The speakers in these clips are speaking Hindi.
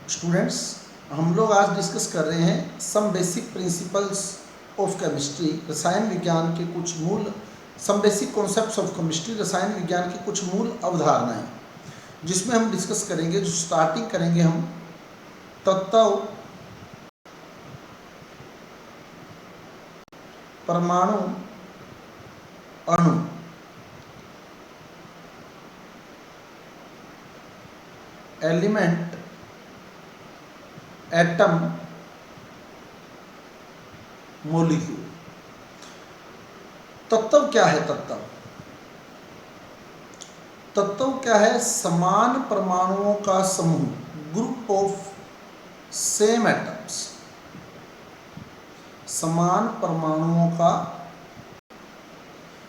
स्टूडेंट्स, हम लोग आज डिस्कस कर रहे हैं some basic principles of chemistry, रसायन विज्ञान के कुछ मूल some basic concepts of chemistry, रसायन विज्ञान की कुछ मूल अवधारणाएं, जिसमें हम डिस्कस करेंगे। जो स्टार्टिंग करेंगे हम तत्व, परमाणु, अणु, एलिमेंट, एटम, मॉलिक्यूल। तत्व क्या है? तत्व क्या है? समान परमाणुओं का समूह, ग्रुप ऑफ सेम एटम्स। समान परमाणुओं का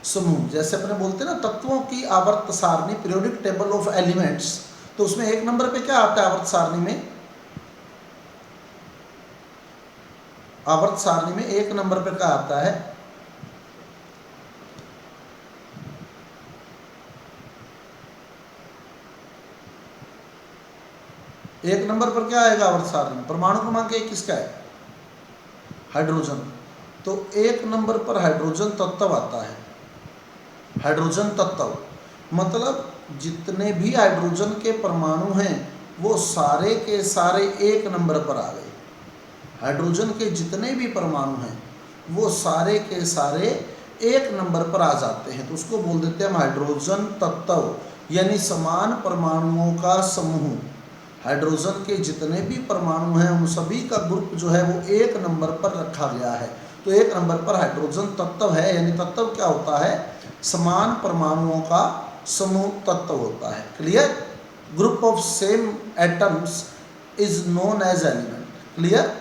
समूह, जैसे अपने बोलते हैं ना तत्वों की आवर्त सारणी, पीरियोडिक टेबल ऑफ एलिमेंट्स, तो उसमें एक नंबर पे क्या आता है आवर्त सारणी में? आवर्त सारणी में एक नंबर पे क्या आता है? एक नंबर पर क्या आएगा आवर्त सारणी में? परमाणु क्रमांक एक किसका है? हाइड्रोजन। तो एक नंबर पर हाइड्रोजन तत्व आता है। हाइड्रोजन तत्व मतलब जितने भी हाइड्रोजन के परमाणु हैं वो सारे के सारे एक नंबर पर आ गए। हाइड्रोजन के जितने भी परमाणु हैं वो सारे के सारे एक नंबर पर आ जाते हैं, तो उसको बोल देते हैं हम हाइड्रोजन तत्व, यानी समान परमाणुओं का समूह। हाइड्रोजन के जितने भी परमाणु हैं उन सभी का ग्रुप जो है वो एक नंबर पर रखा गया है, तो एक नंबर पर हाइड्रोजन तत्व है। यानी तत्व क्या होता है? समान परमाणुओं का समूह तत्व होता है। Clear? Group of same atoms is known as element. Clear?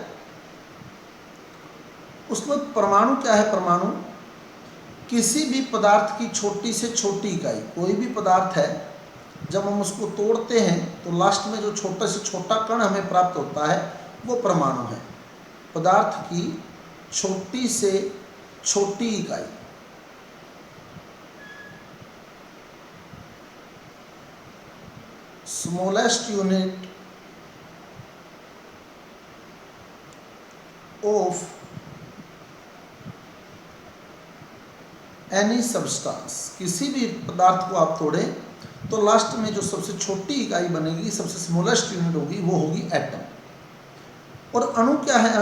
उसके बाद परमाणु क्या है? परमाणु किसी भी पदार्थ की छोटी से छोटी इकाई। कोई भी पदार्थ है, जब हम उसको तोड़ते हैं तो लास्ट में जो छोटा से छोटा कण हमें प्राप्त होता है वो परमाणु है। पदार्थ की छोटी से छोटी इकाई, smallest unit of any substance. किसी भी पदार्थ को आप तोड़ें तो लास्ट में जो सबसे छोटी इकाई बनेगी, सबसे स्मॉलेस्ट यूनिट होगी, वो होगी एटम। और अणु क्या है?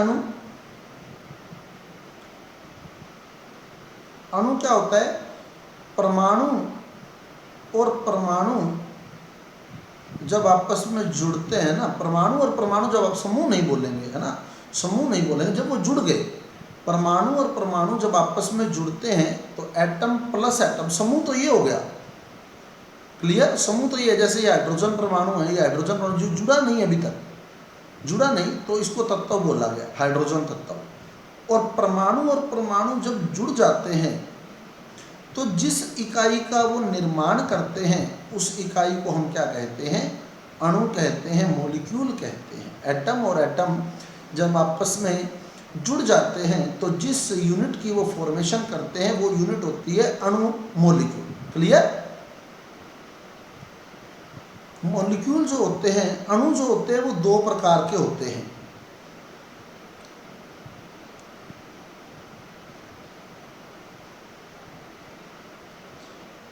अणु क्या होता है? परमाणु और परमाणु जब आपस में जुड़ते हैं ना, परमाणु और परमाणु जब आप समूह नहीं बोलेंगे, है ना, समूह नहीं बोलेंगे, जब वो जुड़ गए, परमाणु और परमाणु जब आपस में जुड़ते हैं तो एटम प्लस एटम, समूह तो ये हो गया। क्लियर? समूह तो ये है, जैसे ये हाइड्रोजन परमाणु है, ये हाइड्रोजन परमाणु जो जुड़ा नहीं है, अभी तक जुड़ा नहीं, तो इसको तत्व बोला गया, हाइड्रोजन तत्व। और परमाणु जब जुड़ जाते हैं तो जिस इकाई का वो निर्माण करते हैं उस इकाई को हम क्या कहते हैं? अणु कहते हैं, मॉलिक्यूल कहते हैं। एटम और एटम जब आपस में जुड़ जाते हैं तो जिस यूनिट की वो फॉर्मेशन करते हैं वो यूनिट होती है अणु, मॉलिक्यूल। क्लियर? मॉलिक्यूल जो होते हैं, अणु जो होते हैं, वो दो प्रकार के होते हैं।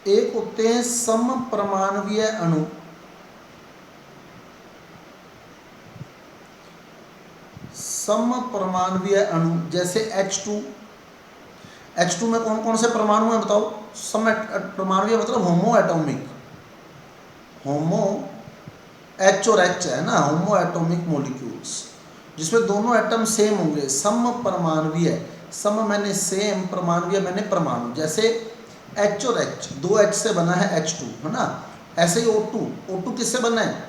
एक होते हैं समपरमाणवीय अणु, समपरमाणवीय अणु, जैसे H2। H2 में कौन कौन से परमाणु हैं बताओ? सम परमाणवीय मतलब होमो एटॉमिक, होमो, H और H है ना, होमो एटॉमिक मॉलिक्यूल्स, जिसमें दोनों एटम सेम होंगे। सम परमाणवीय, सम मैंने सेम, परमाणवीय मैंने परमाणु। जैसे H और H, दो H से बना है H2, है ना। ऐसे ही O2, O2 किससे बना है?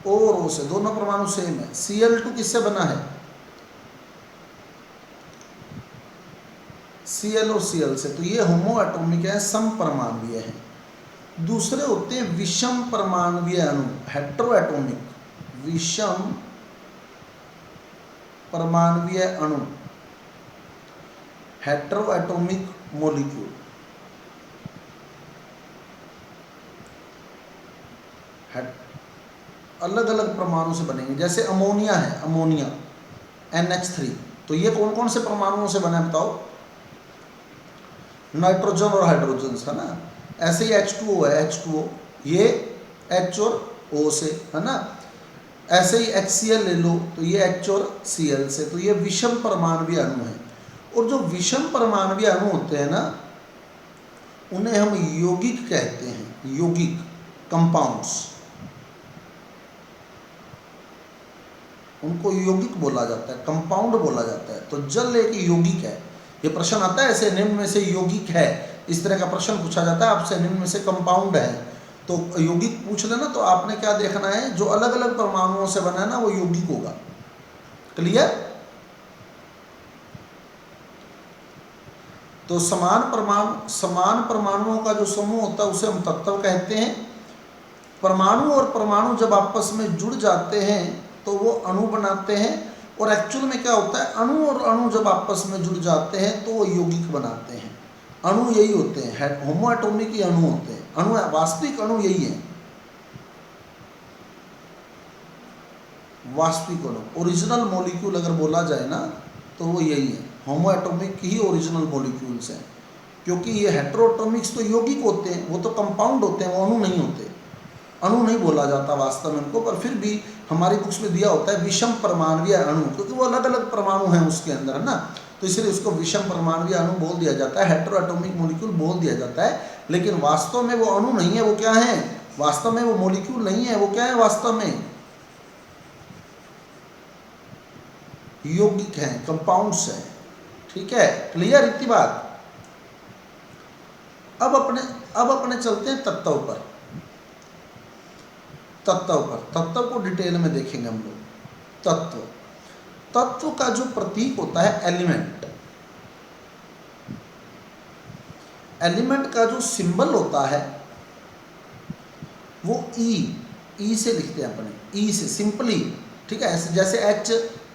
O और O से, दोनों परमाणु सेम है। Cl2 किससे बना है? Cl और Cl से, तो ये होमो एटॉमिक है, सम परमाणवीय है। दूसरे होते हैं विषम परमाणवीय अणु, हेट्रो एटॉमिक, विषम परमाणवीय अणु, हेट्रो एटॉमिक मॉलिक्यूल। अलग अलग परमाणु से बनेंगे। जैसे अमोनिया है, अमोनिया NH3, तो ये कौन कौन से परमाणुओं से बना है बताओ? नाइट्रोजन और हाइड्रोजन है ना। ऐसे ही H2O है, H2O ये H और O से है ना। ऐसे ही HCl ले लो तो ये H और Cl से, तो ये विषम परमाणुवीय अणु है। और जो विषम परमाणुवीय अणु होते हैं ना, उन्हें हम यौगिक कहते हैं, यौगिक कंपाउंड्स, उनको यौगिक बोला जाता है, कंपाउंड बोला जाता है। तो जल एक यौगिक है। ये प्रश्न आता है ऐसे, निम्न में से यौगिक है, इस तरह का प्रश्न पूछा जाता है आपसे, निम्न में से कंपाउंड है। तो यौगिक पूछ लेना तो आपने क्या देखना है, जो अलग अलग परमाणुओं से बना है ना वो यौगिक होगा। क्लियर? तो समान परमाणुओं का जो समूह होता है उसे हम तत्व कहते हैं। परमाणु और परमाणु जब आपस में जुड़ जाते हैं तो वो अणु बनाते हैं। और एक्चुअल में क्या होता है, अणु और अणु जब आपस में जुड़ जाते हैं तो वो यौगिक बनाते हैं। अणु यही होते हैं, होमो एटॉमिक ही अणु होते हैं। अणु, वास्तविक अणु यही है, वास्तविक अणु, ओरिजिनल मॉलिक्यूल अगर बोला जाए ना तो वो यही है। होमो एटॉमिक ही ओरिजिनल मॉलिक्यूल्स हैं, क्योंकि ये हेटेरोटॉमिक्स तो यौगिक होते हैं, वो तो कंपाउंड होते हैं, वो अणु नहीं होते। अणु नहीं बोला जाता वास्तव में उनको, पर फिर भी हमारी बुक्स में दिया होता है विषम परमाणुवीय अणु, क्योंकि वो अलग अलग परमाणु हैं उसके अंदर है ना, तो इसलिए उसको विषम परमाणुवीय अणु बोल दिया जाता है, हेटेरो एटॉमिक मॉलिक्यूल बोल दिया जाता है। लेकिन वास्तव में वो अणु नहीं है, वो क्या है, वास्तव में वो मॉलिक्यूल नहीं है, वो क्या है वास्तव में, यौगिक हैं, कंपाउंड्स हैं। ठीक है, क्लियर इतनी बात? अब अपने चलते हैं तत्व पर। तत्व को डिटेल में देखेंगे हम लोग। तत्व का जो प्रतीक होता है एलिमेंट का जो सिंबल होता है वो ई से लिखते हैं अपने, ई से सिंपली। ठीक है, ऐसे जैसे H,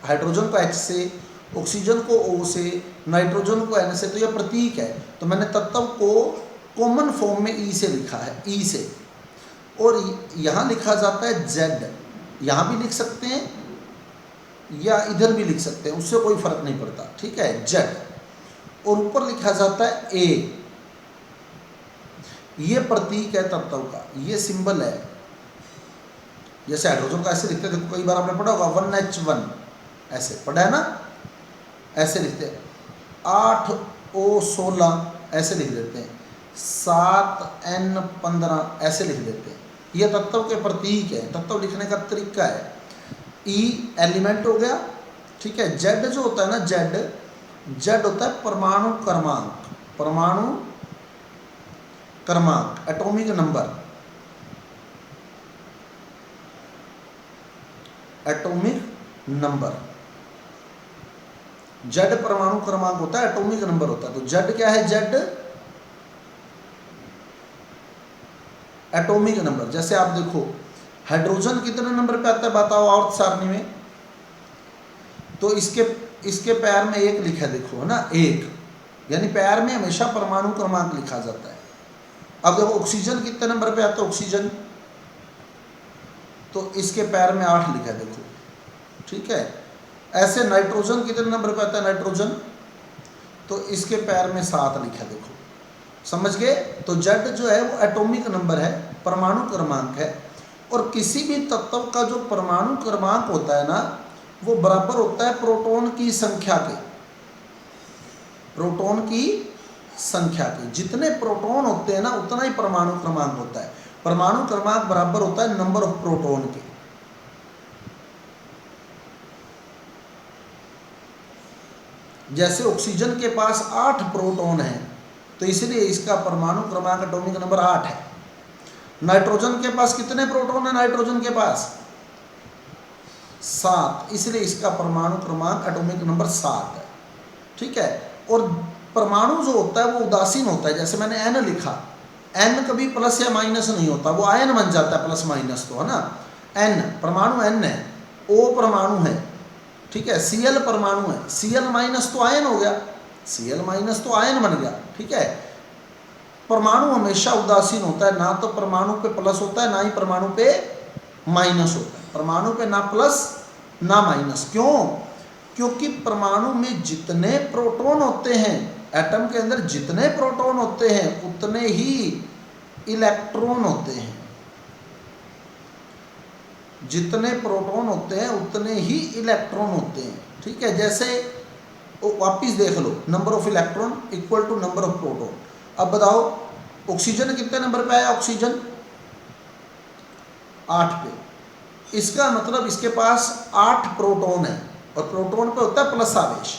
हाइड्रोजन को H से, ऑक्सीजन को O से, नाइट्रोजन को N से, तो यह प्रतीक है। तो मैंने तत्व को कॉमन फॉर्म में ई से लिखा है, ई से। और यहाँ लिखा जाता है Z, यहाँ भी लिख सकते हैं या इधर भी लिख सकते हैं, उससे कोई फर्क नहीं पड़ता। ठीक है, Z। और ऊपर लिखा जाता है A। ये प्रतीक है तत्व का, ये सिंबल है। जैसे हाइड्रोजन का ऐसे लिखते हैं, देखो कई बार आपने पढ़ा होगा 1H1, ऐसे पढ़ा है ना, ऐसे लिखते हैं। 8O16 ऐसे लिख देते हैं, 7N15 ऐसे लिख देते हैं। ये तत्व के प्रतीक है, तत्व लिखने का तरीका है। ई एलिमेंट हो गया। ठीक है, जेड जो होता है ना, जेड होता है परमाणु क्रमांक, एटॉमिक नंबर, जेड परमाणु क्रमांक होता है, एटॉमिक नंबर होता है। तो जेड क्या है, जेड एटॉमिक नंबर। जैसे आप देखो हाइड्रोजन कितने नंबर पे आता है बताओ आवर्त सारणी में, तो इसके पैर में 1 लिखा है, देखो है ना, 1, यानी पैर में हमेशा परमाणु क्रमांक लिखा जाता है। अब देखो ऑक्सीजन कितने नंबर पे आता है, ऑक्सीजन, तो इसके पैर में 8 लिखा है, देखो। ठीक है, ऐसे नाइट्रोजन कितने नंबर पे आता है, नाइट्रोजन, तो इसके पैर में 7 लिखा है, देखो। समझ गए? तो जेड जो है वो एटॉमिक नंबर है, परमाणु क्रमांक है। और किसी भी तत्व का जो परमाणु क्रमांक होता है ना, वो बराबर होता है प्रोटॉन की संख्या के। प्रोटॉन की संख्या के, जितने प्रोटॉन होते हैं ना उतना ही परमाणु क्रमांक होता है। परमाणु क्रमांक बराबर होता है नंबर ऑफ प्रोटॉन के। जैसे ऑक्सीजन के पास 8 प्रोटॉन है, तो इसलिए इसका परमाणु क्रमांक एटॉमिक नंबर 8 है। नाइट्रोजन के पास कितने प्रोटॉन है, नाइट्रोजन के पास 7, इसलिए इसका परमाणु क्रमांक एटॉमिक नंबर 7 है। ठीक है, और परमाणु जो होता है वो उदासीन होता है। जैसे मैंने N लिखा, N कभी प्लस या माइनस नहीं होता, वो आयन बन जाता है, प्लस माइनस तो है ना। N परमाणु N है, O परमाणु है, ठीक है, Cl परमाणु है, Cl माइनस तो आयन हो गया, Cl माइनस तो आयन बन गया। ठीक है, परमाणु हमेशा उदासीन होता है, ना तो परमाणु पे प्लस होता है ना ही परमाणु पे माइनस होता है। परमाणु पे ना प्लस ना माइनस। क्यों? क्योंकि परमाणु में जितने प्रोटॉन होते हैं, एटम के अंदर जितने प्रोटॉन होते हैं उतने ही इलेक्ट्रॉन होते हैं। जितने प्रोटॉन होते हैं उतने ही इलेक्ट्रॉन होते हैं। ठीक है, जैसे वापिस देख लो, number of electron equal to number of proton. अब बताओ ऑक्सीजन कितने नंबर पे आया? ऑक्सीजन 8 पे। इसका मतलब इसके पास 8 प्रोटॉन है और प्रोटॉन पे होता है प्लस आवेश,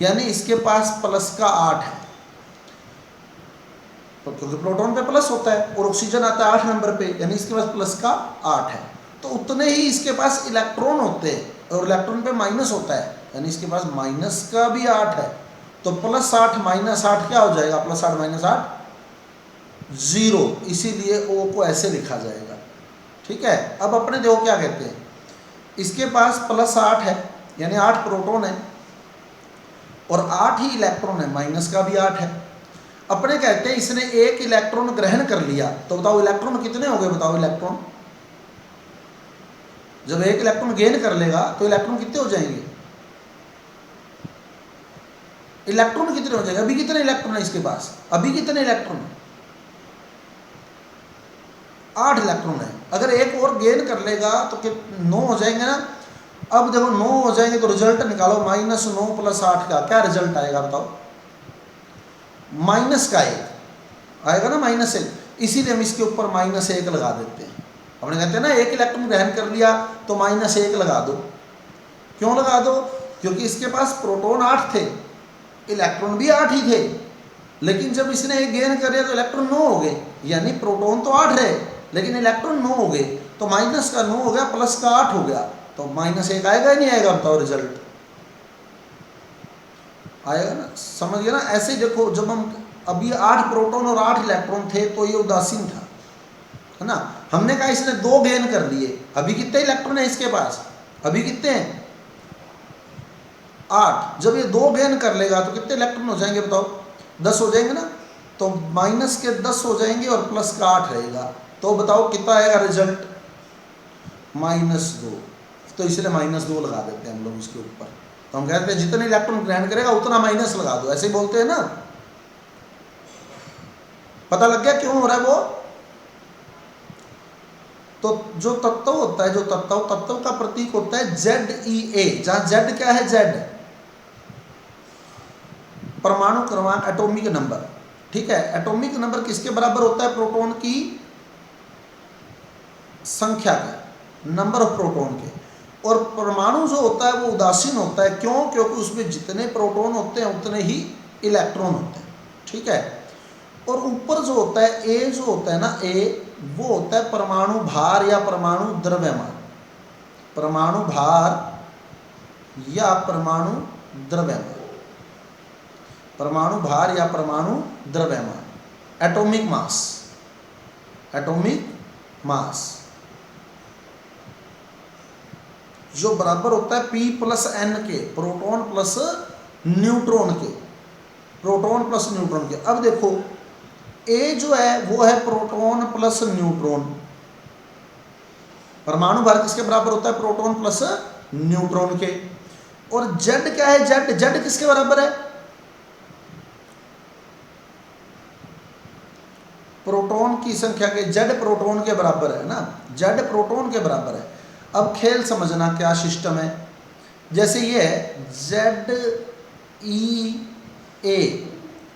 यानी इसके पास प्लस का 8 है, तो क्योंकि प्रोटॉन पे प्लस होता है और ऑक्सीजन आता है 8 नंबर पे, यानी इसके पास प्लस का 8 है। तो उतने ही इसके पास इलेक्ट्रॉन होते हैं और इलेक्ट्रॉन पे माइनस होता है, यानी इसके पास माइनस का भी 8 है। तो प्लस 8 माइनस 8 क्या हो जाएगा? प्लस 8 माइनस 8 0, इसीलिए ओ को ऐसे लिखा जाएगा। ठीक है, अब अपने देखो क्या कहते हैं, इसके पास प्लस 8 है यानी 8 प्रोटॉन है और 8 ही इलेक्ट्रॉन है, माइनस का भी 8 है। अपने कहते हैं इसने एक इलेक्ट्रॉन ग्रहण कर लिया, तो बताओ इलेक्ट्रॉन कितने हो गए? बताओ इलेक्ट्रॉन, जब एक इलेक्ट्रॉन गेन कर लेगा तो इलेक्ट्रॉन कितने हो जाएंगे? इलेक्ट्रॉन कितने हो जाएंगे? अभी कितने इलेक्ट्रॉन है इसके पास? अभी कितने इलेक्ट्रॉन है? 8 इलेक्ट्रॉन है। अगर एक और गेन कर लेगा तो 9 हो जाएंगे ना। अब देखो 9 हो जाएंगे तो रिजल्ट निकालो, -9 + 8 का क्या रिजल्ट आएगा बताओ? -1 आएगा ना, -1। इसीलिए हम इसके ऊपर -1 लगा देते हैं। अपने कहते हैं ना एक इलेक्ट्रॉन ग्रहण कर लिया तो -1 लगा दो। क्यों लगा दो? क्योंकि इसके पास प्रोटॉन 8 थे, इलेक्ट्रॉन भी 8 ही थे, लेकिन जब इसने एक गेन कर लिया तो इलेक्ट्रॉन 9 हो गए, यानी प्रोटॉन तो 8 रहे लेकिन इलेक्ट्रॉन 9 हो गए, तो माइनस का 9 हो गया, प्लस का 8 हो गया, तो -1 आएगा ही नहीं आएगा? बताओ रिजल्ट आएगा ना। समझ गए ना? ऐसे देखो, जब हम अभी 8 प्रोटॉन और 8 इलेक्ट्रॉन थे तो ये उदासीन था, है ना। हमने कहा इसने 2 गेन कर लिए, अभी कितने इलेक्ट्रॉन है इसके पास? अभी कितने हैं? 8। जब ये 2 गेन कर लेगा तो कितने इलेक्ट्रॉन हो जाएंगे बताओ? 10 हो जाएंगे ना। तो माइनस के 10 हो जाएंगे और प्लस का 8 रहेगा, तो बताओ कितना आएगा रिजल्ट? -2। तो इसलिए -2 लगा देते हैं हम लोग इसके ऊपर। तो हम कहते हैं जितने इलेक्ट्रॉन ग्रहण करेगा उतना माइनस लगा दो, ऐसे ही बोलते हैं ना। पता लग गया क्यों हो रहा है वो? तो जो तत्व होता है, जो तत्व का प्रतीक होता है ZeA, जहां Z क्या है? Z परमाणु क्रमांक, एटॉमिक नंबर। ठीक है, एटॉमिक नंबर किसके बराबर होता है? प्रोटॉन की संख्या के, नंबर ऑफ प्रोटॉन के। और परमाणु जो होता है वो उदासीन होता है। क्यों? क्योंकि उसमें जितने प्रोटॉन होते हैं उतने ही इलेक्ट्रॉन होते हैं। ठीक है, और ऊपर जो होता है ए, जो होता है ना ए, वो होता है परमाणु भार या परमाणु द्रव्यमान। परमाणु भार या परमाणु द्रव्यमान, परमाणु भार या परमाणु द्रव्यमान, एटॉमिक मास, एटॉमिक मास जो बराबर होता है P + N के, प्रोटॉन प्लस न्यूट्रॉन के, प्रोटॉन प्लस न्यूट्रॉन के। अब देखो ए जो है वो है प्रोटॉन प्लस न्यूट्रॉन। परमाणु भार किसके बराबर होता है? प्रोटॉन प्लस न्यूट्रॉन के। और जेड क्या है? जेड, जेड किसके बराबर है? प्रोटॉन की संख्या के, जेड प्रोटॉन के बराबर है ना, जेड प्रोटॉन के बराबर है। अब खेल समझना क्या सिस्टम है। जैसे ये है ZeA,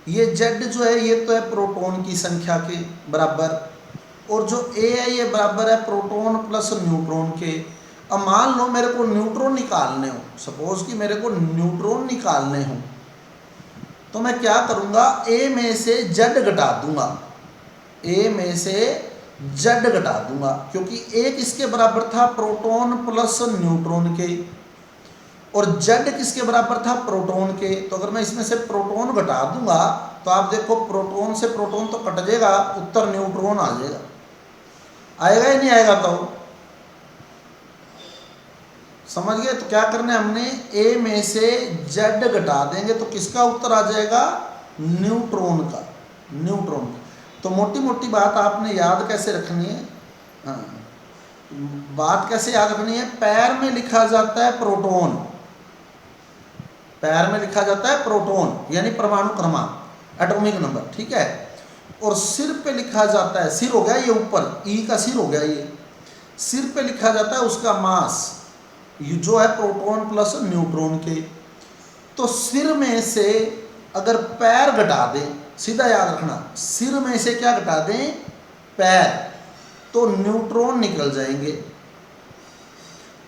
ये Z जो है ये तो है प्रोटॉन की संख्या के बराबर, और जो A है ये बराबर है प्रोटॉन प्लस न्यूट्रॉन के। अब मान लो मेरे को न्यूट्रॉन निकालने हो, सपोज कि मेरे को न्यूट्रॉन निकालने हो, तो मैं क्या करूँगा? A में से Z घटा दूंगा, A में से Z घटा दूंगा, क्योंकि A किसके बराबर था? प्रोटॉन प्लस न्यूट्रॉन के, और Z किसके बराबर था? प्रोटॉन के। तो अगर मैं इसमें से प्रोटॉन घटा दूंगा तो आप देखो प्रोटॉन से प्रोटॉन तो कट जाएगा, उत्तर न्यूट्रॉन आ जाएगा। आएगा ही नहीं आएगा? तो समझ गए? तो क्या करना है हमने? A में से Z घटा देंगे तो किसका उत्तर आ जाएगा? न्यूट्रॉन का, न्यूट्रॉन का। तो मोटी मोटी बात आपने याद कैसे रखनी है? हाँ, बात कैसे याद रखनी है, पैर में लिखा जाता है प्रोटॉन, पैर में लिखा जाता है प्रोटॉन यानी परमाणु क्रमांक, एटॉमिक नंबर, ठीक है। और सिर पे लिखा जाता है, सिर हो गया ये ऊपर, ई का सिर हो गया ये, सिर पे लिखा जाता है उसका मास जो है प्रोटॉन प्लस न्यूट्रॉन के। तो सिर में से अगर पैर घटा दें, सीधा याद रखना, सिर में से क्या घटा दें, पैर, तो न्यूट्रॉन निकल जाएंगे।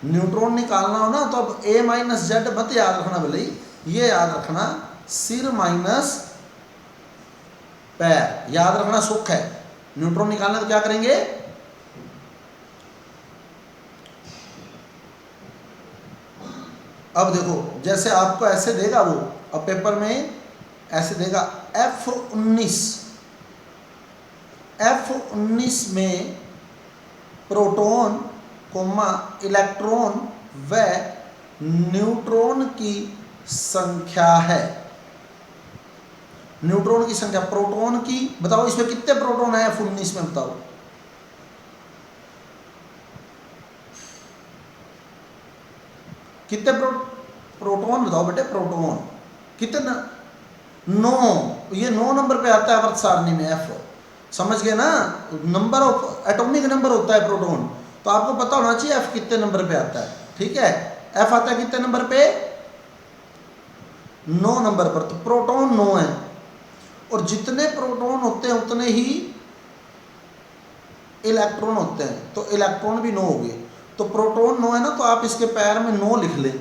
न्यूट्रॉन निकालना हो ना तो अब a माइनस जेड मत याद रखना भले, ये याद रखना सिर माइनस पैर, याद रखना सुख है। न्यूट्रॉन निकालना तो क्या करेंगे, अब देखो जैसे आपको ऐसे देगा वो, अब पेपर में ऐसे देगा F19 में प्रोटॉन कोमा इलेक्ट्रॉन व न्यूट्रॉन की संख्या है। न्यूट्रॉन की संख्या, प्रोटॉन की बताओ, इसमें कितने प्रोटॉन है F19 में, बताओ कितने प्रोटॉन बताओ बेटे, प्रोटॉन कितने, 9, ये 9 नंबर पे आता है वर्त सारणी में F, समझ गए ना, नंबर ऑफ एटॉमिक नंबर होता है प्रोटॉन, तो आपको पता होना चाहिए F कितने नंबर पे आता है, ठीक है। F आता है कितने नंबर पे, 9 नंबर पर, तो प्रोटॉन 9 है, और जितने प्रोटॉन होते हैं उतने ही इलेक्ट्रॉन होते हैं, तो इलेक्ट्रॉन भी 9 हो गए, तो प्रोटॉन 9 है ना, तो आप इसके पैर में 9 लिख लें,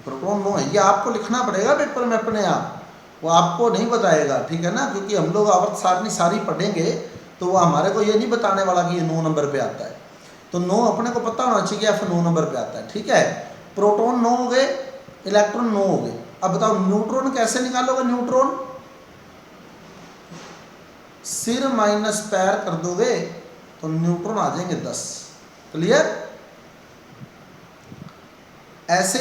प्रोटॉन 9 है, ये आपको लिखना पड़ेगा पेपर में अपने आप, वो आपको नहीं बताएगा, ठीक है ना, क्योंकि हम लोग आवर्त सारणी सारी पढ़ेंगे तो वो हमारे को ये नहीं बताने वाला कि ये 9 नंबर पे आता है, तो 9 अपने को पता होना चाहिए कि F 9 नंबर पे आता है, ठीक है। प्रोटॉन 9 हो गए, इलेक्ट्रॉन 9 हो गए। अब बताओ न्यूट्रॉन कैसे निकालोगे, न्यूट्रॉन सिर माइनस पैर कर दोगे तो न्यूट्रॉन आ जाएंगे 10, क्लियर। ऐसे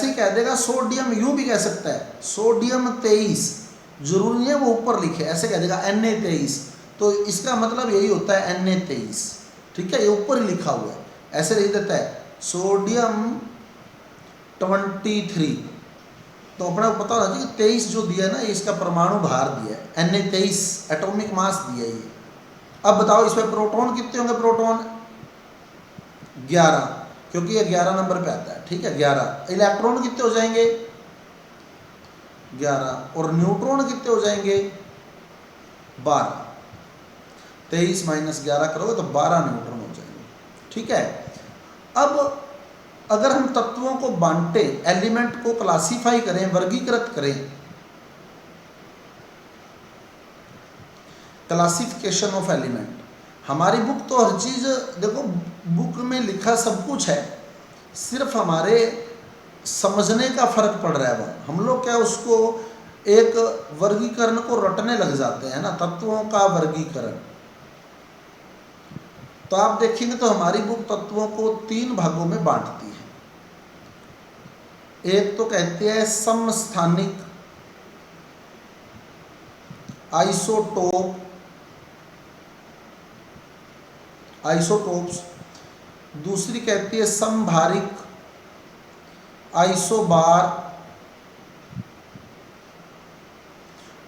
ही कह देगा सोडियम, यूं भी कह सकता है सोडियम 23, जरूरी नहीं है वो ऊपर लिखे, ऐसे कह देगा Na23, तो इसका मतलब यही होता है Na23, ठीक है, ये ऊपर ही लिखा हुआ है, ऐसे लिख देता है सोडियम 23, तो अपने को पता होना चाहिए 23 जो दिया है ना, इसका परमाणु भार दिया है, Na23 एटॉमिक मास दिया है ये। अब बताओ इसमें प्रोटॉन कितने होंगे, प्रोटॉन 11, क्योंकि ये 11 नंबर पे आता है, ठीक है 11। इलेक्ट्रॉन कितने हो जाएंगे, 11, और न्यूट्रॉन कितने हो जाएंगे, 12। 23 माइनस 11 करोगे तो 12 न्यूट्रॉन हो जाएंगे, ठीक है। अब अगर हम तत्वों को बांटे, एलिमेंट को क्लासीफाई करें, वर्गीकृत करें, क्लासिफिकेशन ऑफ एलिमेंट, हमारी बुक तो हर चीज़ देखो, बुक में लिखा सब कुछ है, सिर्फ हमारे समझने का फर्क पड़ रहा है। वो हम लोग क्या उसको एक वर्गीकरण को रटने लग जाते हैं ना, तत्वों का वर्गीकरण। तो आप देखेंगे तो हमारी बुक तत्वों को 3 भागों में बांटती है। एक तो कहते हैं समस्थानिक, आइसोटोप्स, दूसरी कहती है समभारिक, आइसोबार,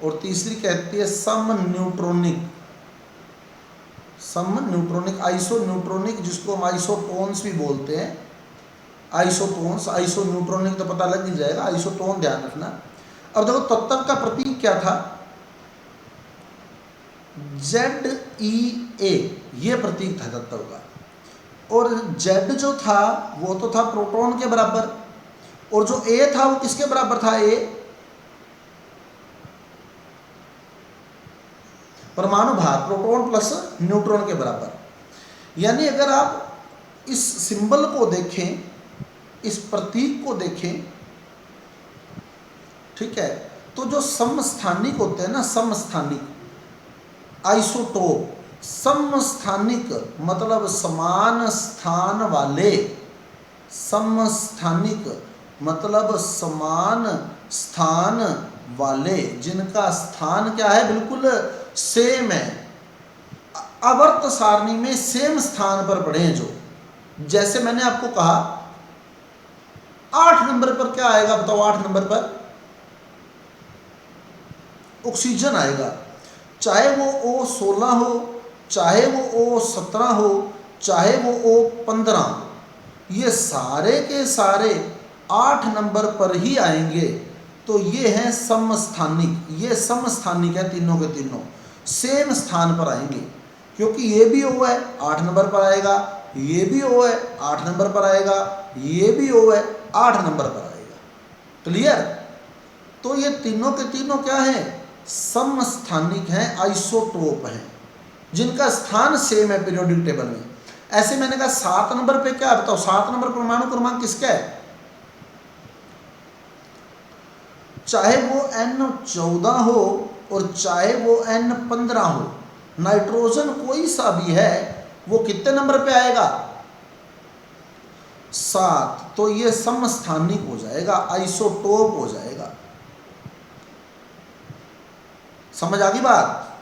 और तीसरी कहती है समन्यूट्रॉनिक, आइसोन्यूट्रॉनिक, जिसको हम आइसोटोन्स भी बोलते हैं, आइसोटोन्स, आइसोन्यूट्रॉनिक तो पता लग ही जाएगा, आइसोटोन ध्यान रखना। अब देखो तत्व का प्रतीक क्या था, ZeA, ये प्रतीक था तत्व का, और Z जो था वो तो था प्रोटॉन के बराबर, और जो A था वो किसके बराबर था, A परमाणु भार, प्रोटॉन प्लस न्यूट्रॉन के बराबर। यानी अगर आप इस सिंबल को देखें, इस प्रतीक को देखें, ठीक है, तो जो समस्थानिक होते हैं ना, समस्थानिक, आइसोटोप, समस्थानिक मतलब समान स्थान वाले, समस्थानिक मतलब समान स्थान वाले, जिनका स्थान क्या है, बिल्कुल सेम है, आवर्त सारणी में सेम स्थान पर पड़े हैं जो, जैसे मैंने आपको कहा 8 नंबर पर क्या आएगा बताओ, 8 नंबर पर ऑक्सीजन आएगा, चाहे वो O16 हो, चाहे वो O17 हो, चाहे वो O15 हो, ये सारे के सारे 8 नंबर पर ही आएंगे। तो ये हैं समस्थानिक, ये समस्थानिक है, तीनों के तीनों सेम स्थान पर आएंगे, क्योंकि ये भी O है 8 नंबर पर आएगा, ये भी O है 8 नंबर पर आएगा, ये भी O है 8 नंबर पर आएगा। क्लियर? तो ये तीनों के तीनों क्या हैं, समस्थानिक हैं, आइसोटोप हैं, जिनका स्थान सेम है पीरियोडिक टेबल में। ऐसे मैंने कहा 7 नंबर पे क्या बताओ, 7 नंबर परमाणु क्रमांक किसका है, चाहे वो N14 हो और चाहे वो N15 हो, नाइट्रोजन कोई सा भी है, वो कितने नंबर पे आएगा, 7। तो ये समस्थानिक हो जाएगा, आइसोटोप हो जाएगा। समझ आ गई बात?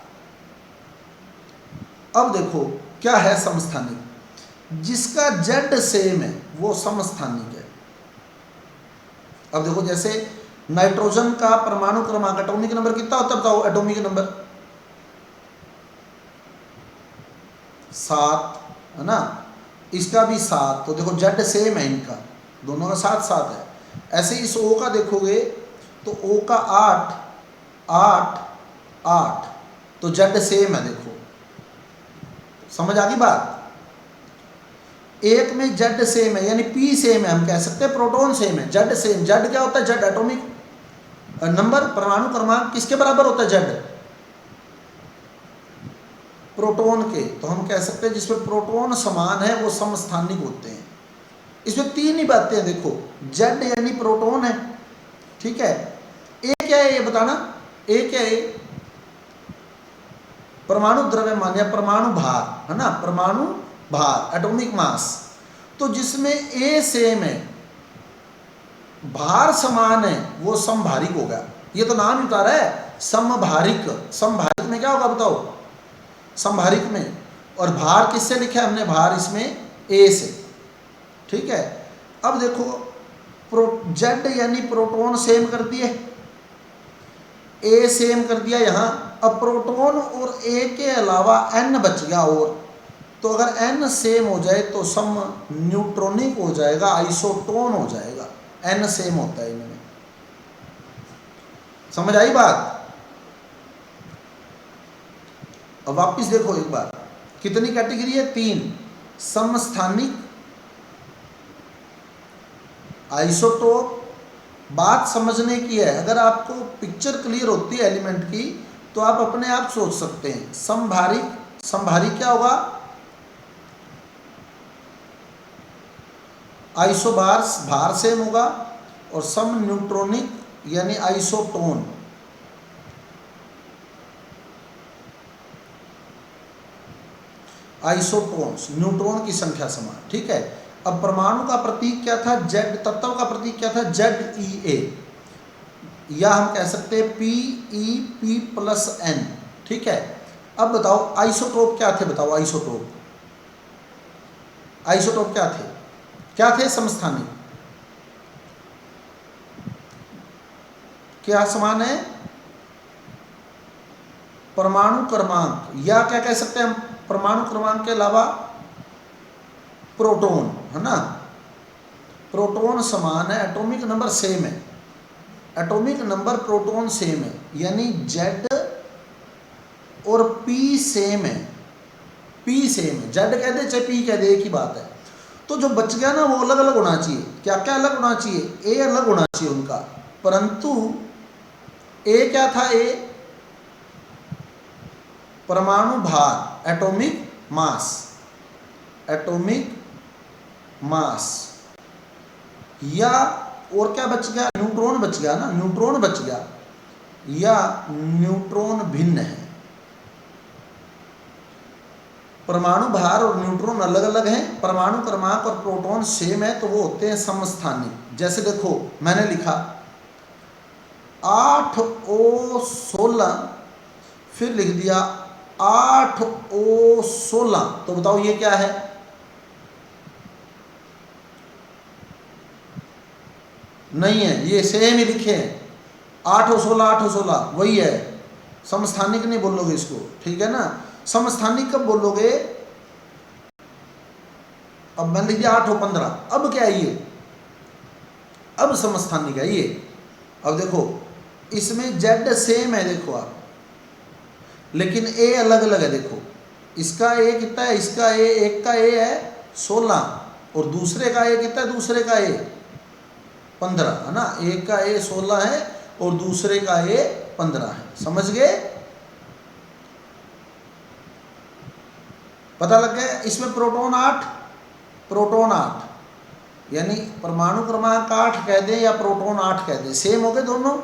अब देखो क्या है समस्थानिक, जिसका Z सेम है वो समस्थानिक है। अब देखो जैसे नाइट्रोजन का परमाणु क्रमांक एटॉमिक नंबर कितना होता है बताओ, एटॉमिक नंबर 7 है ना, इसका भी 7। तो देखो Z सेम है इनका, दोनों का 7 है। ऐसे इस O का देखोगे तो O का 8 8 8, तो Z सेम है। देखो समझ आ गई बात? एक में Z सेम है यानी P सेम है, हम कह सकते हैं प्रोटॉन सेम है, Z सेम। Z क्या होता है, Z एटॉमिक नंबर, परमाणु क्रमांक किसके बराबर होता है, Z प्रोटॉन के। तो हम कह सकते हैं जिसमें प्रोटॉन समान है वो समस्थानिक होते हैं। इसमें 3 ही बातें हैं, देखो Z यानी प्रोटॉन है, ठीक है। A क्या है ये बताना, A क्या है, परमाणु द्रव्यमान या परमाणु भार है ना, परमाणु भार एटॉमिक मास। तो जिसमें A सेम है, भार समान है, वो समभारिक होगा। ये तो नाम ही उतारा है समभारिक। समभारिक में क्या होगा बताओ, समभारिक में, और भार किससे लिखा है हमने, भार इसमें A से, ठीक है। अब देखो Z यानी प्रोटॉन सेम कर दिए, A सेम कर दिया यहाँ। अब प्रोटॉन और A के अलावा N बच गया, और तो अगर N सेम हो जाए तो सम न्यूट्रॉनिक हो जाएगा, आइसोटोन हो जाएगा। N सेम होता है इनमें। समझ आई बात? अब वापिस देखो एक बार, कितनी कैटेगरी है, 3। समस्थानिक, आइसोटोप। बात समझने की है, अगर आपको पिक्चर क्लियर होती है एलिमेंट की तो आप अपने आप सोच सकते हैं। समभारिक, समभारिक क्या होगा, आइसोबार भार सेम होगा, और सम न्यूट्रॉनिक यानी आइसोटोन। आइसोटोन्स, न्यूट्रॉन की संख्या समान, ठीक है। अब परमाणु का प्रतीक क्या था, Z। तत्व का प्रतीक क्या था, ZeA, या हम कह सकते हैं PeP+N, ठीक है। अब बताओ आइसोटोप क्या थे, बताओ आइसोटोप, आइसोटोप क्या थे, क्या थे समस्थानिक, क्या समान है, परमाणु क्रमांक, या क्या कह सकते हैं हम, परमाणु क्रमांक के अलावा प्रोटॉन, है ना, प्रोटॉन समान है, एटॉमिक नंबर सेम है, एटॉमिक नंबर प्रोटॉन सेम है, यानी Z और P सेम है, P सेम है। Z कह दे चाहे P कह दे, एक ही बात है। तो जो बच गया ना वो अलग अलग होना चाहिए। क्या क्या अलग होना चाहिए, A अलग होना चाहिए उनका, परंतु A क्या था, A परमाणु भार, एटॉमिक मास, एटॉमिक मास, या और क्या बच गया, न्यूट्रॉन बच गया ना, न्यूट्रॉन बच गया, या न्यूट्रॉन भिन्न है। परमाणु भार और न्यूट्रॉन अलग अलग हैं, परमाणु क्रमांक और प्रोटॉन सेम है, तो वो होते हैं समस्थानिक। जैसे देखो मैंने लिखा 8O16, फिर लिख दिया 8O16, तो बताओ ये क्या है, नहीं है, ये सेम ही लिखे हैं, 8 और 16 8 और 16 वही है। समस्थानिक नहीं बोलोगे इसको, ठीक है ना। समस्थानिक कब बोलोगे, अब मैंने लिख दिया 8 और 15, अब क्या है ये, अब समस्थानिक है ये। अब देखो इसमें जेड सेम है, देखो आप, लेकिन ए अलग अलग है। देखो इसका ए कितना है, इसका ए, एक का ए है 16 और दूसरे का ए कितना है, दूसरे का ए 15 है ना। एक का ए 16 है और दूसरे का ए 15 है, समझ गए, पता लग गया। इसमें प्रोटॉन 8, प्रोटॉन 8, यानी परमाणु क्रमांक 8 कह दें या प्रोटॉन 8 कह दें, सेम हो गए दोनों।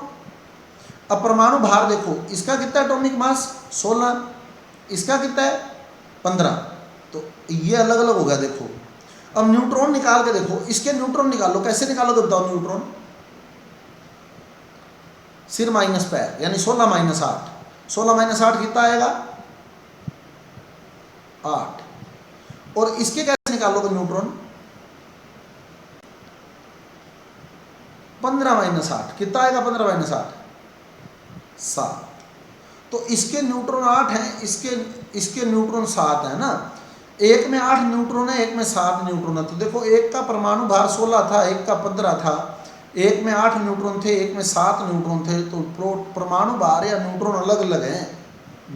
अब परमाणु भार देखो, इसका कितना एटॉमिक मास 16, इसका कितना है 15, तो ये अलग अलग हो गया। देखो अब न्यूट्रॉन निकाल के देखो, इसके न्यूट्रॉन निकालो, कैसे निकालोगे बताओ न्यूट्रॉन, सिर माइनस पैर, यानी 16 माइनस 8, 16 माइनस 8 कितना आएगा 8। और इसके कैसे निकालोगे न्यूट्रॉन, 15 माइनस 8 कितना आएगा, 15 माइनस 8 7। तो इसके न्यूट्रॉन 8 हैं, इसके न्यूट्रॉन 7 है ना। एक में 8 न्यूट्रॉन है, एक में 7 न्यूट्रॉन है। तो देखो एक का परमाणु भार 16 था, एक का 15 था, एक में 8 न्यूट्रॉन थे, एक में 7 न्यूट्रॉन थे। तो परमाणु भार या न्यूट्रॉन अलग अलग हैं,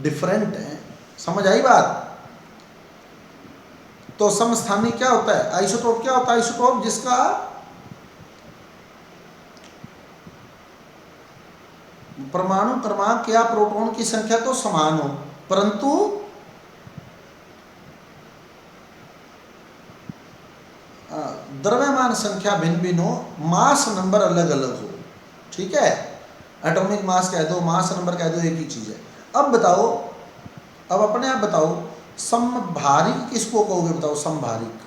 डिफरेंट हैं, समझ आई बात। तो समस्थानिक क्या होता है, आइसोटोप क्या होता है, आइसोटोप जिसका परमाणु क्रमांक या प्रोटॉन की संख्या तो समान हो, परंतु द्रव्यमान संख्या भिन्न भिन्न हो, मास नंबर अलग अलग हो, ठीक है। एटॉमिक मास कह दो, मास नंबर कह दो, एक ही चीज है। अब बताओ, अब अपने आप बताओ, समभारिक किसको कहोगे, बताओ समभारिक।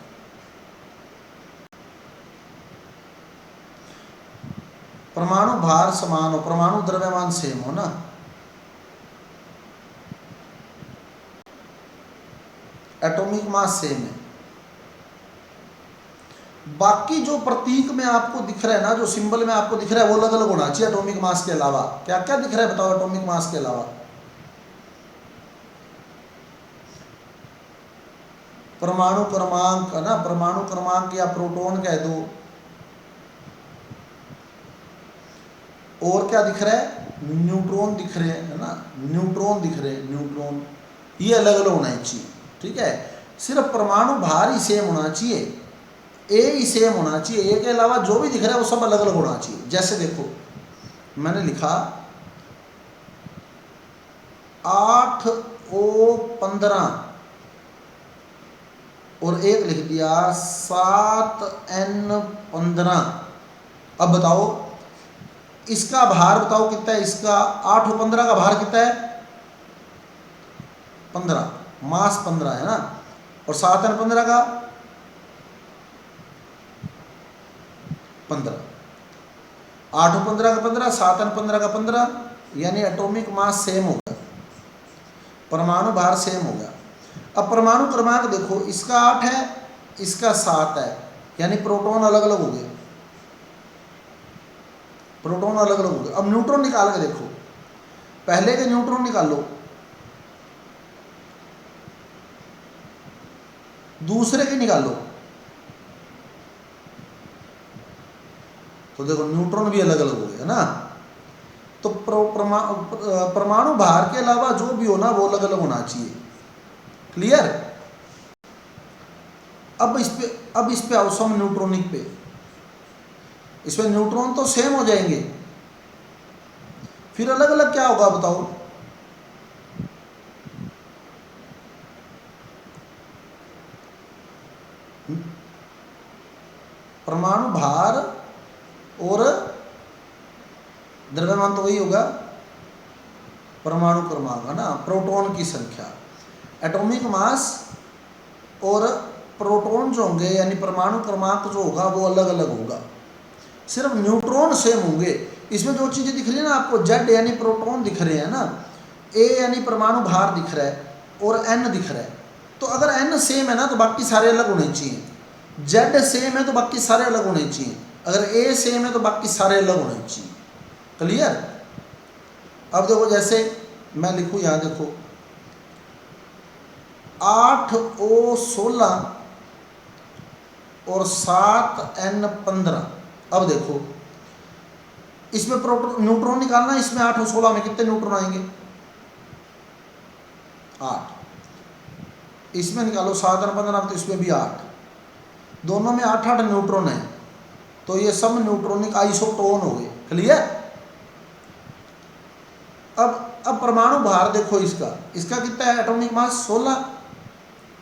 परमाणु भार समान हो, परमाणु द्रव्यमान सेम हो ना, एटॉमिक मास सेम है। बाकी जो प्रतीक में आपको दिख रहा है ना, जो सिंबल में आपको दिख रहा है, वो अलग अलग होना चाहिए एटॉमिक मास के अलावा। क्या क्या दिख रहा है बताओ एटॉमिक मास के अलावा, परमाणु क्रमांक है ना, परमाणु क्रमांक या प्रोटॉन कह दो, और क्या दिख रहा है, न्यूट्रॉन दिख रहे हैं, है ना, न्यूट्रॉन दिख रहे हैं, न्यूट्रॉन, ये अलग अलग होना चाहिए, ठीक है। सिर्फ परमाणु भार ही सेम होना चाहिए, ए ही सेम होना चाहिए, ए के अलावा जो भी दिख रहा है वो सब अलग अलग होना चाहिए। जैसे देखो मैंने लिखा 8O15 और एक लिख दिया 7N15। अब बताओ इसका भार बताओ कितना है, इसका 8O15 का भार कितना है 15, मास 15 है ना, और 7N15 का 15, 8O15 का 15, 7N15 का 15, यानी एटॉमिक मास सेम हो गया, परमाणु भार सेम हो गया। अब परमाणु क्रमांक देखो, इसका 8 है, इसका 7 है, यानी प्रोटॉन अलग अलग हो गए, प्रोटॉन अलग अलग हो गए। अब न्यूट्रॉन निकाल के देखो, पहले के न्यूट्रॉन निकालो, दूसरे के निकालो, तो देखो न्यूट्रॉन भी अलग अलग हो गए, है ना। तो परमाणु भार के अलावा जो भी हो ना वो अलग अलग होना चाहिए, क्लियर। अब इस पे आओ सम न्यूट्रॉनिक पे, इसमें न्यूट्रॉन तो सेम हो जाएंगे, फिर अलग अलग क्या होगा बताओ, परमाणु भार और द्रव्यमान तो वही होगा, परमाणु क्रमांक है ना, प्रोटॉन की संख्या, एटॉमिक मास और प्रोटॉन जो होंगे यानी परमाणु क्रमांक जो होगा वो अलग अलग होगा, सिर्फ न्यूट्रॉन सेम होंगे। इसमें जो चीज़ें दिख रही है ना आपको, जेड यानी प्रोटॉन दिख रहे हैं ना, ए यानी परमाणु भार दिख रहा है और एन दिख रहा है। तो अगर एन सेम है ना तो बाकी सारे अलग होने चाहिए, जेड सेम है तो बाकी सारे अलग होने चाहिए। अगर ए सेम है तो बाकी सारे अलग होने चाहिए। क्लियर? अब देखो जैसे मैं लिखूँ यहाँ, देखो 8O16 और 7N15। अब देखो इसमें प्रोटॉन न्यूट्रॉन निकालना, इसमें 8O16 में कितने न्यूट्रॉन आएंगे? 8। इसमें निकालो 7N15, तो इसमें भी 8। दोनों में 8-8 न्यूट्रॉन है, तो ये सब न्यूट्रॉनिक आइसोटोन हो गए। क्लियर? अब परमाणु भार देखो इसका कितना है? एटॉमिक मास 16,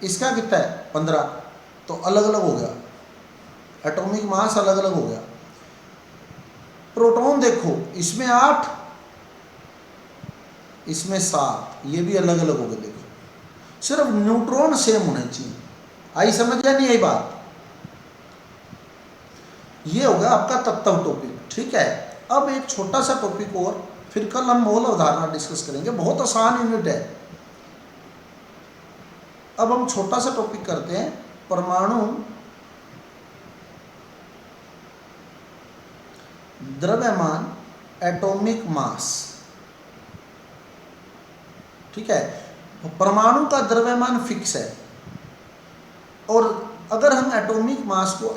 इसका कितना है? 15। तो अलग अलग हो गया, एटॉमिक मास अलग अलग हो गया। प्रोटॉन देखो, इसमें 8, इसमें 7, ये भी अलग अलग हो गए। देखो सिर्फ न्यूट्रॉन सेम होने चाहिए। आई समझ या नहीं आई बात? ये होगा आपका तत्व टॉपिक। ठीक है, अब एक छोटा सा टॉपिक और, फिर कल हम मोल अवधारणा डिस्कस करेंगे। बहुत आसान यूनिट है। अब हम छोटा सा टॉपिक करते हैं, परमाणु द्रव्यमान, एटॉमिक मास। ठीक है, परमाणु का द्रव्यमान फिक्स है, और अगर हम एटॉमिक मास को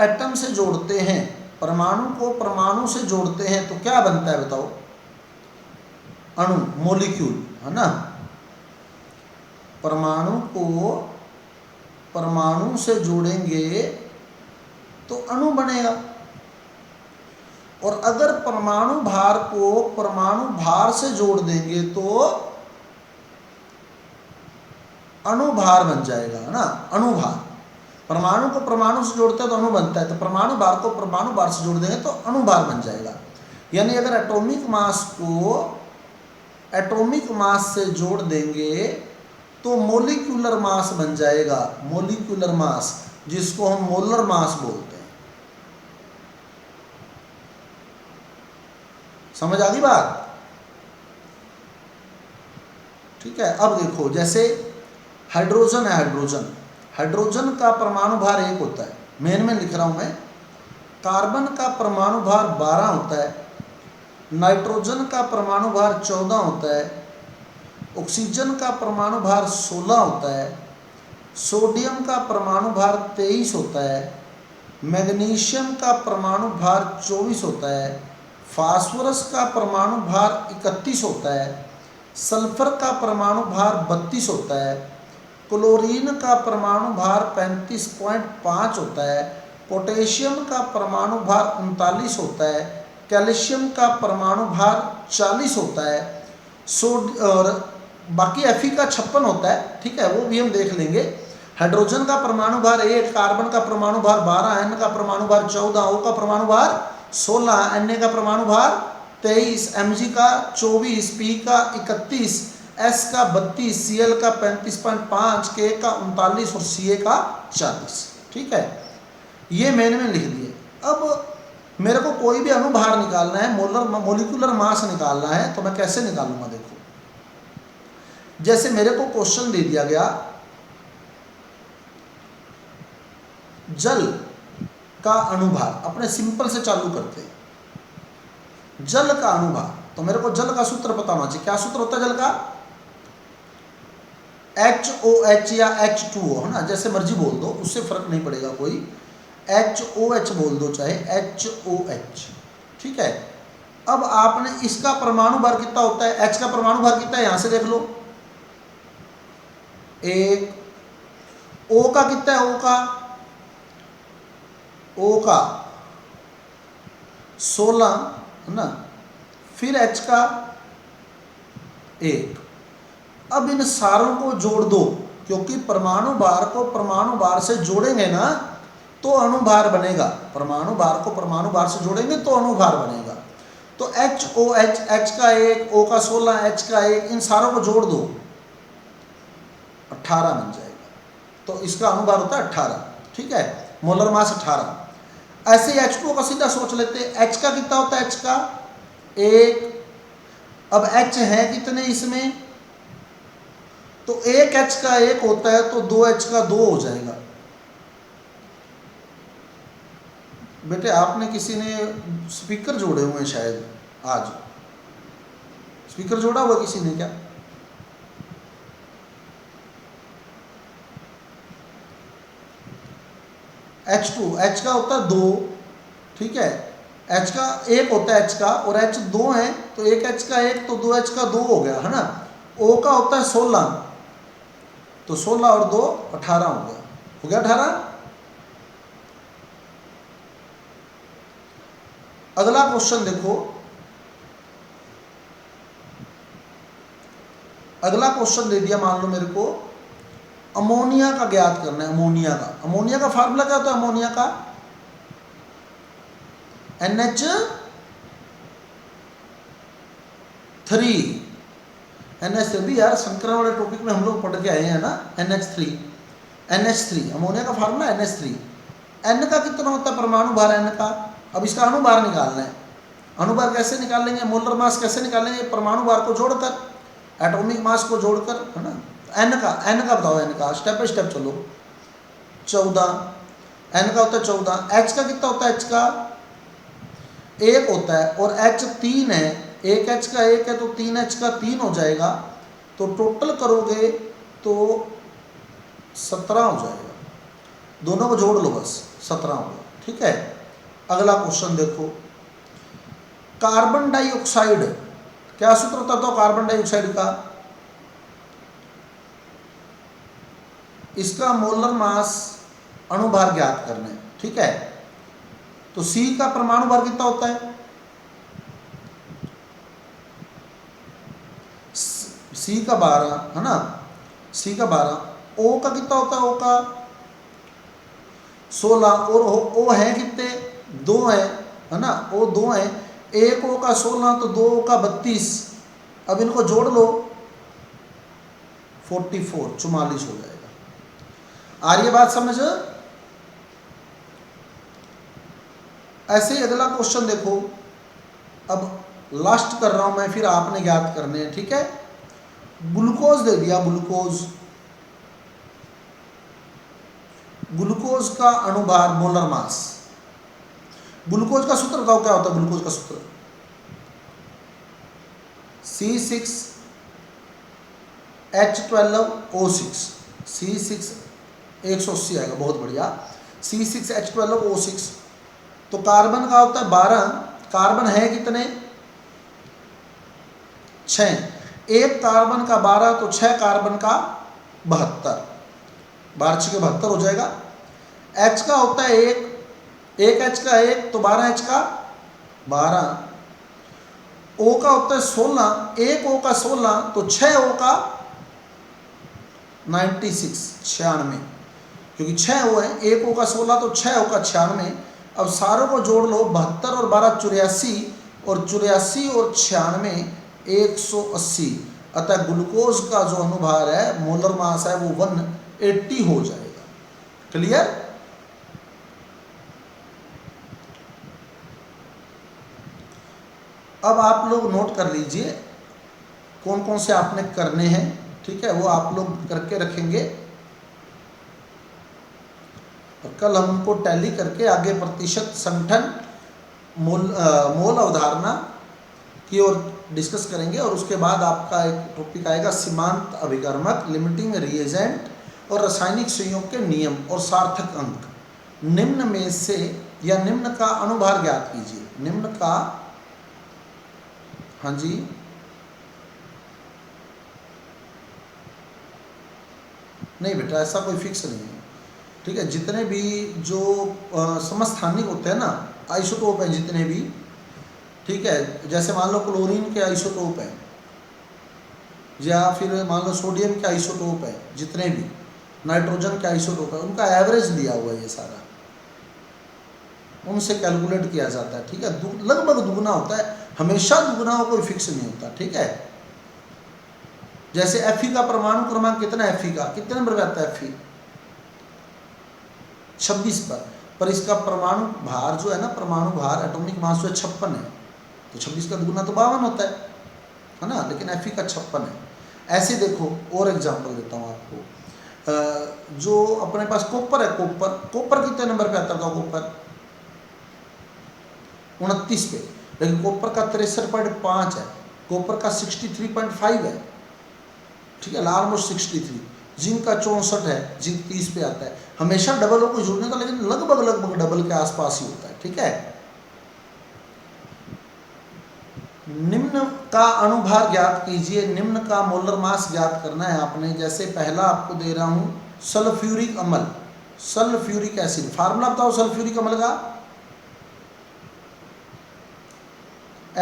एटम से जोड़ते हैं, परमाणु को परमाणु से जोड़ते हैं, तो क्या बनता है बताओ? अणु, मॉलिक्यूल, है ना। परमाणु को परमाणु से जोड़ेंगे तो अणु बनेगा, और अगर परमाणु भार को परमाणु भार से जोड़ देंगे तो अणुभार बन जाएगा, है ना। अणुभार, परमाणु को परमाणु से जोड़ते हैं तो अणु बनता है, तो परमाणु भार को परमाणु भार से जोड़ देंगे तो अणुभार बन जाएगा। यानी अगर एटॉमिक मास को एटॉमिक मास से जोड़ देंगे तो मोलिक्यूलर मास बन जाएगा, मोलिक्यूलर मास, जिसको हम मोलर मास बोलते हैं। समझ आ गई बात? ठीक है, अब देखो जैसे हाइड्रोजन है, हाइड्रोजन का परमाणु भार 1 होता है। मेन में लिख रहा हूं मैं। कार्बन का परमाणु भार 12 होता है, नाइट्रोजन का परमाणु भार 14 होता है, ऑक्सीजन का परमाणु भार 16 होता है, सोडियम का परमाणु भार 23 होता है, मैग्नीशियम का परमाणु भार 24 होता है, फास्फोरस का परमाणु भार 31 होता है, सल्फर का परमाणु भार 32 होता है, क्लोरीन का परमाणु भार 35.5 होता है, पोटेशियम का परमाणु भार 39 होता है, कैल्शियम का परमाणु भार 40 होता है, और बाकी Fe का 56 होता है। ठीक है, वो भी हम देख लेंगे। हाइड्रोजन का परमाणु भार 1, कार्बन का परमाणु भार 12, N का परमाणु भार 14, O का परमाणु भार 16, Na का परमाणु भार 23, Mg का 24, P का 31, S का 32, Cl का 35.5, K का 39 और Ca का 40। ठीक है, ये मैंने लिख दिए। अब मेरे को कोई भी अणुभार निकालना है, मोलिकुलर मास निकालना है, तो मैं कैसे निकालूंगा? देखो जैसे मेरे को क्वेश्चन दे दिया गया, जल का अणुभार। अपने सिंपल से चालू करते हैं। जल का अणुभार, तो मेरे को जल का सूत्र पता होना चाहिए। क्या सूत्र होता है जल का? HOH या H2O, है ना, जैसे मर्जी बोल दो, उससे फर्क नहीं पड़ेगा कोई। HOH बोल दो चाहे HOH। ठीक है, अब आपने इसका परमाणु भार कितना होता है? H का परमाणु भार कितना है? यहां से देख लो, 1। O का कितना है? O का 16, है ना। फिर H का 1। अब इन सारों को जोड़ दो, क्योंकि परमाणु भार को परमाणु भार से जोड़ेंगे ना तो अणुभार बनेगा। परमाणु भार को परमाणु भार से जोड़ेंगे तो अणुभार बनेगा। तो HOH, H का 1, O का 16, H का 1, इन सारों को जोड़ दो, 18 बन जाएगा। तो इसका अणुभार होता है 18। ठीक है, मोलर मास 18। ऐसे ही H2O का सीधा सोच लेते हैं। H का कितना होता है? H का 1। अब H है कितने इसमें? तो 1 H का 1 होता है, तो 2 H का 2 हो जाएगा। बेटे आपने किसी ने स्पीकर जोड़े हुए हैं शायद, आज स्पीकर जोड़ा हुआ किसी ने क्या? H2, H का होता है 2, ठीक है, H का एक होता है H का, और H 2 है, तो एक H का 1 तो 2 H का 2 हो गया, है ना। O का होता है 16, तो 16 और 2 18 हो गया 18। अगला क्वेश्चन देखो, अगला क्वेश्चन दे दिया, मान लो मेरे को अमोनिया का ज्ञात करना है। अमोनिया का फार्मूला क्या होता है? अमोनिया का NH3 भी यार संकरण वाले टॉपिक में हम लोग पढ़ के आए हैं ना, NH3 अमोनिया का फार्मूला NH3। N का कितना होता है परमाणु भार N का? अब इसका अणुभार निकालना है। अणुभार कैसे निकालेंगे? मोलर मास कैसे निकालेंगे? परमाणु भार को जोड़कर, एटॉमिक मास को जोड़कर, है ना। N का बताओ, N का स्टेप बाय स्टेप चलो। 14, N का होता है 14। H का कितना होता है? H का 1 होता है, और H 3 है, एक H का 1 है तो 3 H का 3 हो जाएगा, तो टोटल करोगे तो 17 हो जाएगा। दोनों को जोड़ लो बस, 17 होगा, ठीक है। अगला क्वेश्चन देखो, कार्बन डाइऑक्साइड, क्या सूत्र होता था कार्बन डाइऑक्साइड का? इसका मोलर मास अणुभार ज्ञात करना है, ठीक है। तो C का परमाणु भार कितना होता है? C का 12, है ना, C का 12। O का कितना होता है? O का 16, और O है कितने? 2 है ना, O 2 है। एक O का 16 तो 2 O का 32, अब इनको जोड़ लो 44 हो जाएगा। आ रही है बात समझ? ऐसे ही अगला क्वेश्चन देखो, अब लास्ट कर रहा हूं मैं, फिर आपने ज्ञात करने हैं, ठीक है। ग्लूकोज दे दिया, ग्लूकोज का अणुभार मोलर मास। ग्लूकोज का सूत्र बताओ, क्या होता है ग्लूकोज का सूत्र? C6H12O6, C6 180 आएगा, बहुत बढ़िया। C6H12O6। तो कार्बन का होता है 12, कार्बन है कितने? 6, एक कार्बन का 12 तो 6 कार्बन का 72, 12 6 के 72 हो जाएगा। H का होता है 1, एक H का 1 तो 12 H का 12। O का होता है 16, एक O का 16 तो 6 O का 96, क्योंकि 6 O है, एक O का 16 तो 6 O का 96। अब सारों को जोड़ लो, 72 और 12 84, और 84 और 96 180। अतः ग्लूकोज का जो अणुभार है, मोलर मास है, वो 180 हो जाएगा। क्लियर? अब आप लोग नोट कर लीजिए कौन कौन से आपने करने हैं, ठीक है, वो आप लोग करके रखेंगे, और कल हम उनको टैली करके आगे प्रतिशत संगठन मोल अवधारणा की ओर डिस्कस करेंगे। और उसके बाद आपका एक टॉपिक आएगा सीमांत अभिकर्मक, लिमिटिंग रिएजेंट और रासायनिक संयोग के नियम और सार्थक अंक। निम्न में से या निम्न का अणुभार ज्ञात कीजिए। निम्न का, हाँ जी, नहीं बेटा ऐसा कोई फिक्स नहीं है, ठीक है। जितने भी जो समस्थानिक होते हैं ना, आइसोटोप हैं जितने भी, ठीक है, जैसे मान लो क्लोरीन के आइसोटोप हैं, या फिर मान लो सोडियम के आइसोटोप है, जितने भी नाइट्रोजन के आइसोटोप है, उनका एवरेज दिया हुआ है, ये सारा उनसे कैलकुलेट किया जाता है, ठीक है। लगभग दुगना होता है, हमेशा दुगना हो, कोई फिक्स नहीं होता, ठीक है। जैसे Fe का परमाणु क्रमांक कितना है? Fe का कितने नंबर पे आता है? Fe 26 पर इसका परमाणु भार जो है ना, परमाणु भार एटॉमिक मास जो है 56 है, तो 26 का दुगुना तो 52 होता है ना, लेकिन Fe का 56 है। ऐसे देखो, और एग्जांपल देता हूँ आपको, जो अपने पास कॉपर है, कॉपर कितने नंबर पे आता है? कॉपर 29 पे, लेकिन कॉपर का 63.5 है, कॉपर का 63.5 है, ठीक है, ऑलमोस्ट 63। जिंक का 64 है, जिंक 30 पे आता है। हमेशा डबल हो कोई जुड़ने का, लेकिन लगभग डबल के आसपास ही होता है, ठीक है। निम्न का अणुभार ज्ञात कीजिए। निम्न का मोलर मास ज्ञात करना है आपने। जैसे पहला आपको दे रहा हूं सल्फ्यूरिक अम्ल, सल्फ्यूरिक एसिड, फार्मूला बताओ सल्फ्यूरिक अम्ल का,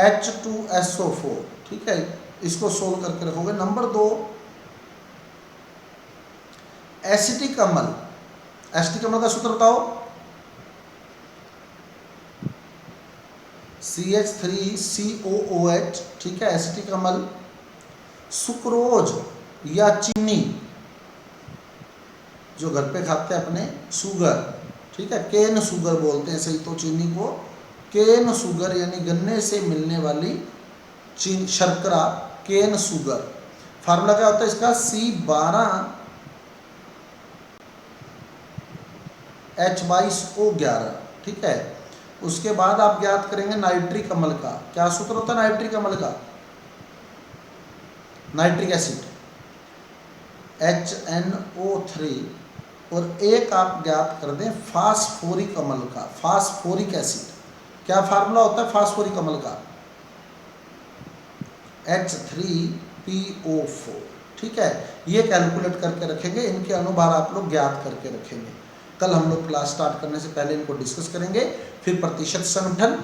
H2SO4, ठीक है, इसको सोल्व करके रखोगे। नंबर 2 एसिटिक अम्ल, एसिटिक अम्ल का सूत्र बताओ, CH3COOH, ठीक है, एसिटिक अम्ल। सुक्रोज या चीनी, जो घर पे खाते हैं अपने, शुगर, ठीक है, केन शुगर बोलते हैं सही तो चीनी को, केन शुगर यानी गन्ने से मिलने वाली चीनी, शर्करा, केन शुगर। फार्मूला क्या होता है इसका, C12H22O11, ठीक है। उसके बाद आप ज्ञात करेंगे नाइट्रिक अम्ल का। क्या सूत्र होता है नाइट्रिक अम्ल का, नाइट्रिक एसिड HNO3, और एक आप ज्ञात कर दें फास्फोरिक अम्ल का, फास्फोरिक एसिड। क्या फार्मूला होता है फास्फोरिक अम्ल का, H3PO4, ठीक है। ये कैलकुलेट करके रखेंगे, इनके अनुभार आप लोग ज्ञात करके रखेंगे। कल हम लोग क्लास स्टार्ट करने से पहले इनको डिस्कस करेंगे। फिर प्रतिशत संगठन,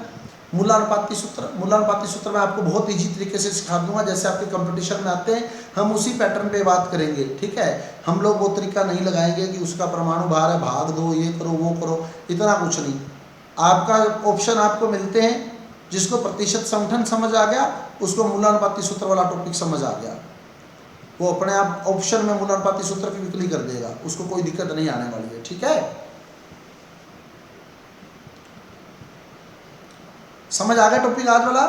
मूलानुपाती सूत्र, मूलानुपाती सूत्र मैं आपको बहुत ईजी तरीके से सिखा दूंगा, जैसे आपके कंपटीशन में आते हैं, हम उसी पैटर्न पे बात करेंगे, ठीक है। हम लोग वो तरीका नहीं लगाएंगे कि उसका परमाणु भार है, भाग दो, ये करो वो करो, इतना कुछ नहीं। आपका ऑप्शन आपको मिलते हैं, जिसको प्रतिशत संगठन समझ आ गया, उसको मूलानुपाती सूत्र वाला टॉपिक समझ आ गया, वो अपने आप ऑप्शन में मूलानुपाती सूत्र की विकली कर देगा, उसको कोई दिक्कत नहीं आने वाली है, ठीक है। समझ आ गया टॉपिक आज वाला।